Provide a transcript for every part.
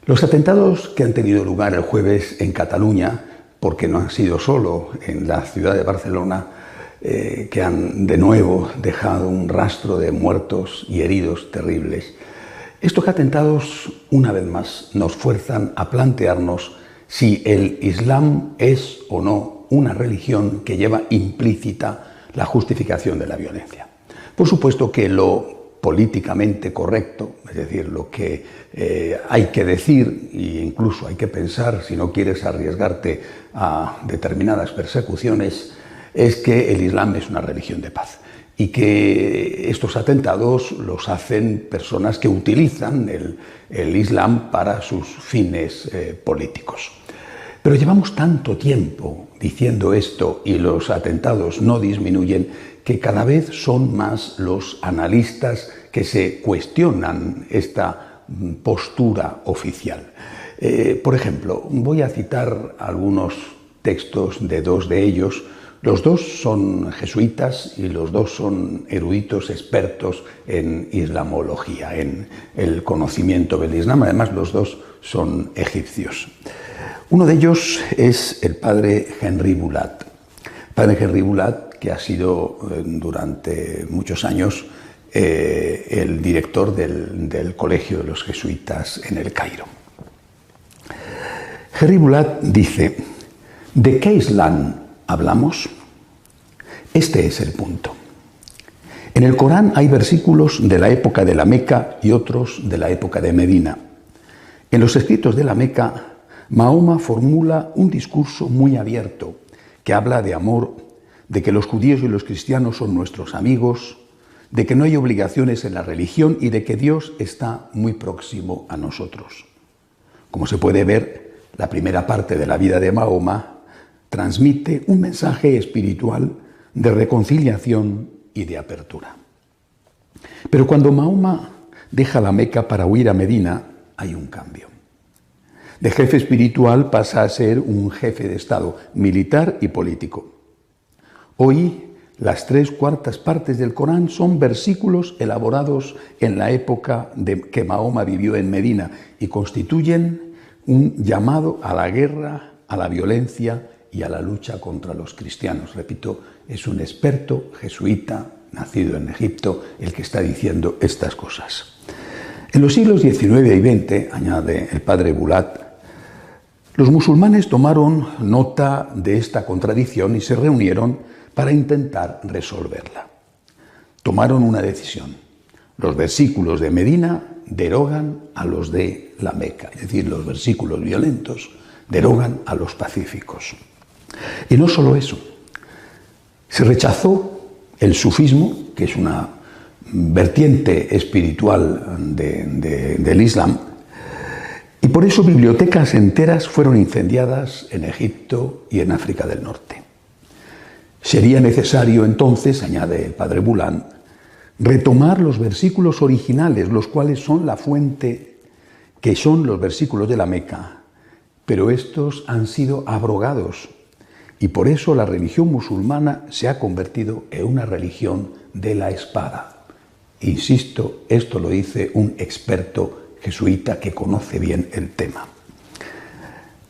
Los atentados que han tenido lugar el jueves en Cataluña, porque no han sido solo en la ciudad de Barcelona, que han de nuevo dejado un rastro de muertos y heridos terribles. Estos atentados, una vez más, nos fuerzan a plantearnos si el Islam es o no una religión que lleva implícita la justificación de la violencia. Por supuesto que lo políticamente correcto, es decir, lo que hay que decir e incluso hay que pensar si no quieres arriesgarte a determinadas persecuciones, es que el Islam es una religión de paz y que estos atentados los hacen personas que utilizan el Islam para sus fines políticos. Pero llevamos tanto tiempo diciendo esto y los atentados no disminuyen que cada vez son más los analistas que se cuestionan esta postura oficial. Por ejemplo, voy a citar algunos textos de dos de ellos. Los dos son jesuitas y los dos son eruditos expertos en islamología, en el conocimiento del Islam. Además, los dos son egipcios. Uno de ellos es el padre Henry Bulat. Padre Henry Bulat, que ha sido durante muchos años el director del Colegio de los Jesuitas en el Cairo. Henry Bulat dice: ¿de qué Islam hablamos? Este es el punto. En el Corán hay versículos de la época de la Meca y otros de la época de Medina. En los escritos de la Meca, Mahoma formula un discurso muy abierto que habla de amor, de que los judíos y los cristianos son nuestros amigos, de que no hay obligaciones en la religión y de que Dios está muy próximo a nosotros. Como se puede ver, la primera parte de la vida de Mahoma transmite un mensaje espiritual de reconciliación y de apertura. Pero cuando Mahoma deja la Meca para huir a Medina, hay un cambio. De jefe espiritual pasa a ser un jefe de Estado, militar y político. Hoy, las 3/4 partes del Corán son versículos elaborados en la época que Mahoma vivió en Medina y constituyen un llamado a la guerra, a la violencia y a la lucha contra los cristianos. Repito, es un experto jesuita, nacido en Egipto, el que está diciendo estas cosas. En los siglos XIX y XX, añade el padre Bulat, los musulmanes tomaron nota de esta contradicción y se reunieron para intentar resolverla. Tomaron una decisión. Los versículos de Medina derogan a los de la Meca, es decir, los versículos violentos derogan a los pacíficos. Y no solo eso, se rechazó el sufismo, que es una vertiente espiritual del Islam, y por eso bibliotecas enteras fueron incendiadas en Egipto y en África del Norte. Sería necesario entonces, añade el padre Bulán, retomar los versículos originales, los cuales son la fuente, que son los versículos de la Meca, pero estos han sido abrogados y por eso la religión musulmana se ha convertido en una religión de la espada. Insisto, esto lo dice un experto jesuita que conoce bien el tema.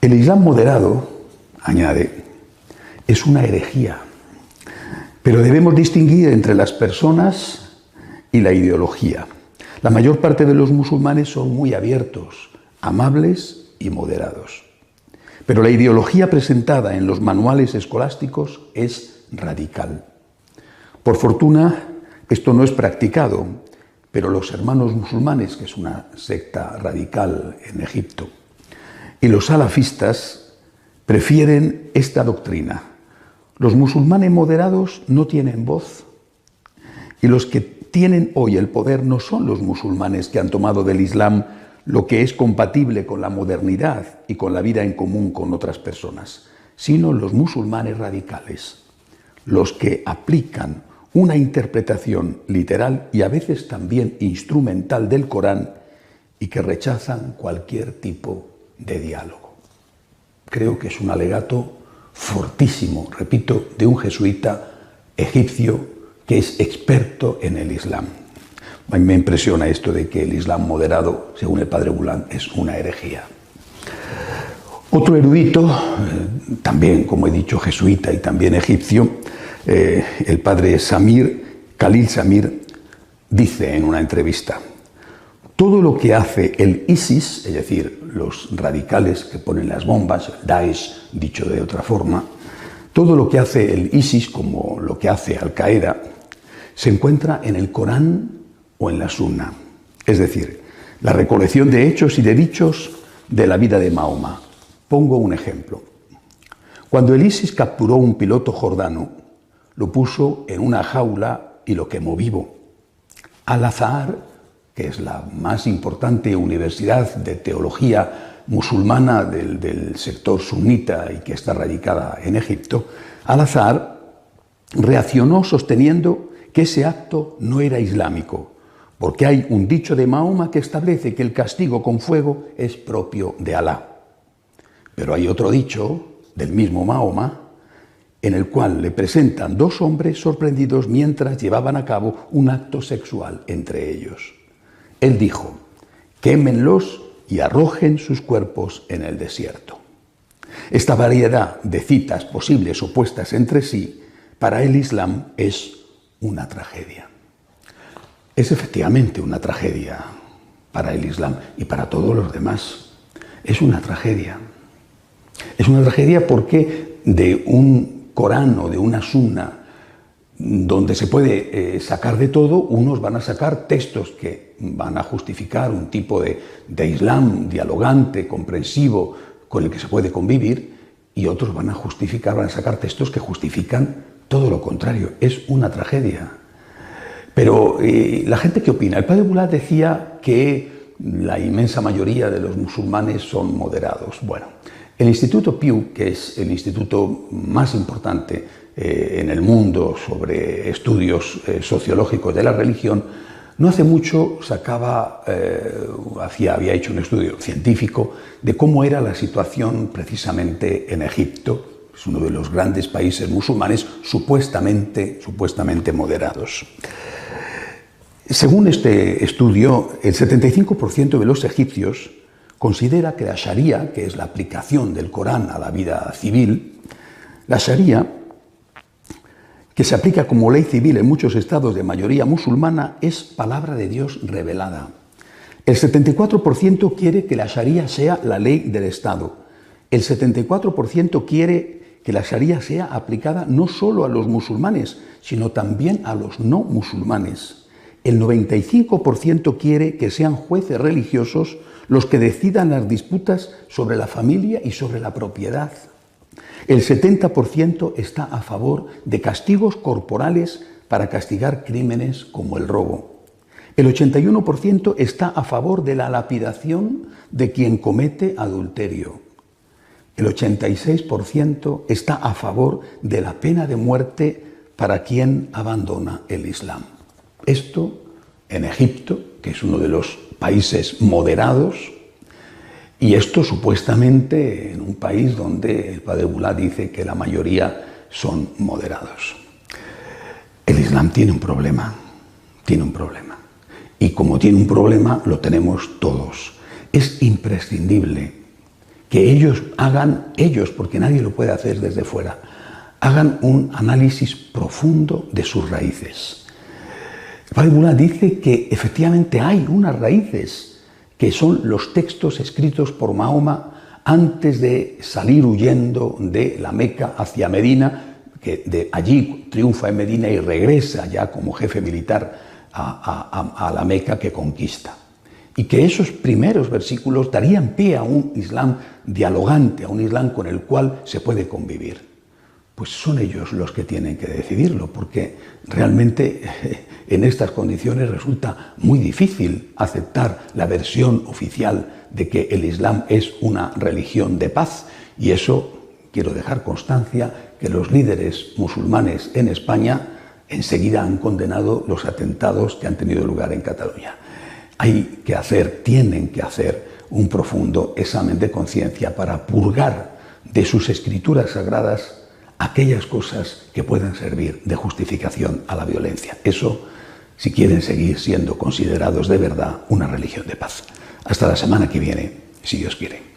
El Islam moderado, añade, es una herejía, pero debemos distinguir entre las personas y la ideología. La mayor parte de los musulmanes son muy abiertos, amables y moderados. Pero la ideología presentada en los manuales escolásticos es radical. Por fortuna, esto no es practicado, pero los hermanos musulmanes, que es una secta radical en Egipto, y los salafistas prefieren esta doctrina. Los musulmanes moderados no tienen voz y los que tienen hoy el poder no son los musulmanes que han tomado del Islam lo que es compatible con la modernidad y con la vida en común con otras personas, sino los musulmanes radicales, los que aplican una interpretación literal y a veces también instrumental del Corán y que rechazan cualquier tipo de diálogo. Creo que es un alegato fortísimo, repito, de un jesuita egipcio que es experto en el Islam. A mí me impresiona esto de que el Islam moderado, según el padre Boulán, es una herejía. Otro erudito, también, como he dicho, jesuita y también egipcio, el padre Khalil Samir, dice en una entrevista: todo lo que hace el ISIS, es decir, los radicales que ponen las bombas, Daesh, dicho de otra forma, todo lo que hace el ISIS, como lo que hace Al-Qaeda, se encuentra en el Corán o en la Sunna. Es decir, la recolección de hechos y de dichos de la vida de Mahoma. Pongo un ejemplo. Cuando el ISIS capturó un piloto jordano, lo puso en una jaula y lo quemó vivo. Al-Azhar, que es la más importante universidad de teología musulmana del sector sunita y que está radicada en Egipto, Al-Azhar reaccionó sosteniendo que ese acto no era islámico, porque hay un dicho de Mahoma que establece que el castigo con fuego es propio de Alá. Pero hay otro dicho del mismo Mahoma en el cual le presentan dos hombres sorprendidos mientras llevaban a cabo un acto sexual entre ellos. Él dijo: quémenlos y arrojen sus cuerpos en el desierto. Esta variedad de citas posibles opuestas entre sí para el Islam es una tragedia. Es efectivamente una tragedia para el Islam y para todos los demás. Es una tragedia. Es una tragedia porque de un Corán o de una Sunna donde se puede sacar de todo, unos van a sacar textos que van a justificar un tipo de Islam dialogante, comprensivo, con el que se puede convivir, y otros van a sacar textos que justifican todo lo contrario. Es una tragedia. Pero la gente, ¿qué opina? El padre Boulán decía que la inmensa mayoría de los musulmanes son moderados. Bueno, el Instituto Pew, que es el instituto más importante en el mundo sobre estudios sociológicos de la religión, no hace mucho había hecho un estudio científico de cómo era la situación precisamente en Egipto. Es uno de los grandes países musulmanes supuestamente moderados. Según este estudio, el 75% de los egipcios considera que la Sharia, que es la aplicación del Corán a la vida civil, la Sharia, que se aplica como ley civil en muchos estados de mayoría musulmana, es palabra de Dios revelada. El 74% quiere que la Sharia sea la ley del Estado. El 74% quiere que la Sharia sea aplicada no solo a los musulmanes, sino también a los no musulmanes. El 95% quiere que sean jueces religiosos los que decidan las disputas sobre la familia y sobre la propiedad. El 70% está a favor de castigos corporales para castigar crímenes como el robo. El 81% está a favor de la lapidación de quien comete adulterio. El 86% está a favor de la pena de muerte para quien abandona el Islam. Esto en Egipto, que es uno de los países moderados, y esto supuestamente en un país donde el padre Boulán dice que la mayoría son moderados. El Islam tiene un problema. Y como tiene un problema, lo tenemos todos. Es imprescindible que ellos, porque nadie lo puede hacer desde fuera, hagan un análisis profundo de sus raíces. El padre Boulán dice que efectivamente hay unas raíces que son los textos escritos por Mahoma antes de salir huyendo de la Meca hacia Medina, que de allí triunfa en Medina y regresa ya como jefe militar a la Meca que conquista. Y que esos primeros versículos darían pie a un Islam dialogante, a un Islam con el cual se puede convivir. Pues son ellos los que tienen que decidirlo, porque realmente en estas condiciones resulta muy difícil aceptar la versión oficial de que el Islam es una religión de paz. Y eso quiero dejar constancia que los líderes musulmanes en España enseguida han condenado los atentados que han tenido lugar en Cataluña. Tienen que hacer un profundo examen de conciencia para purgar de sus escrituras sagradas aquellas cosas que puedan servir de justificación a la violencia. Eso si quieren seguir siendo considerados de verdad una religión de paz. Hasta la semana que viene, si Dios quiere.